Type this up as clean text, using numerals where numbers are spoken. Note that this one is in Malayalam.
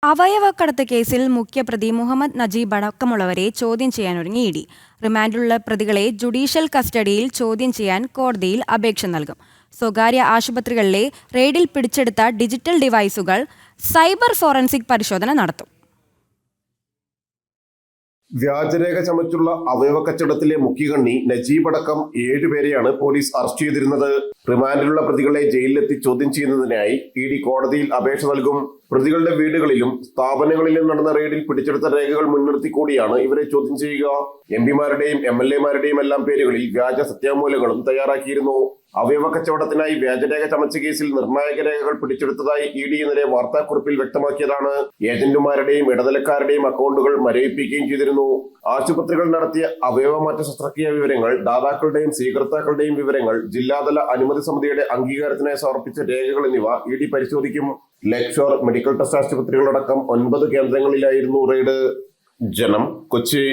അവയവക്കടത്ത് കേസിൽ മുഖ്യപ്രതി മുഹമ്മദ് നജീബ് അടക്കമുള്ളവരെ ചോദ്യം ചെയ്യാനൊരുങ്ങി ഇഡി. റിമാൻഡിലുള്ള പ്രതികളെ ജുഡീഷ്യൽ കസ്റ്റഡിയിൽ ചോദ്യം ചെയ്യാൻ കോടതിയിൽ അപേക്ഷ നൽകും. സ്വകാര്യ ആശുപത്രികളിലെ റെയ്ഡിൽ പിടിച്ചെടുത്ത ഡിജിറ്റൽ ഡിവൈസുകൾ സൈബർ ഫോറൻസിക് പരിശോധന നടത്തും. വ്യാജരേഖ ചമച്ചുള്ള അവയവ കച്ചവടത്തിലെ മുഖ്യകണ്ണി നജീബ് അടക്കം 7 പേരെയാണ് പോലീസ് അറസ്റ്റ് ചെയ്തിരുന്നത്. റിമാൻഡിലുള്ള പ്രതികളെ ജയിലിലെത്തി ചോദ്യം ചെയ്യുന്നതിനായി ഇഡി കോടതിയിൽ അപേക്ഷ നൽകും. പ്രതികളുടെ വീടുകളിലും സ്ഥാപനങ്ങളിലും നടന്ന റെയ്ഡിൽ പിടിച്ചെടുത്ത രേഖകൾ മുൻനിർത്തി കൂടിയാണ് ഇവരെ ചോദ്യം ചെയ്യുക. എംപിമാരുടെയും MLA-മാരുടെയും എല്ലാം പേരുകളിൽ വ്യാജ സത്യാമൂലങ്ങളും തയ്യാറാക്കിയിരുന്നു. അവയവ കച്ചവടത്തിനായി വ്യാജരേഖ ചമച്ച കേസിൽ നിർണായക രേഖകൾ പിടിച്ചെടുത്തതായി ഇഡി ഇന്നലെ വാർത്താക്കുറിപ്പിൽ വ്യക്തമാക്കിയതാണ്. ഏജന്റുമാരുടെയും ഇടനിലക്കാരുടെയും അക്കൗണ്ടുകൾ മരവിപ്പിക്കുകയും ചെയ്തിരുന്നു. ആശുപത്രികൾ നടത്തിയ അവയവമാറ്റ ശസ്ത്രക്രിയാ വിവരങ്ങൾ, ദാതാക്കളുടെയും സ്വീകർത്താക്കളുടെയും വിവരങ്ങൾ, ജില്ലാതല അനുമതി സമിതിയുടെ അംഗീകാരത്തിനായി സമർപ്പിച്ച രേഖകൾ എന്നിവ ഇഡി പരിശോധിക്കും. ലെക്ഷോർ മെഡിക്കൽ ടെസ്റ്റ് ആശുപത്രികളടക്കം 9 കേന്ദ്രങ്ങളിലായിരുന്നു റെയ്ഡ്. ജനം, കൊച്ചി.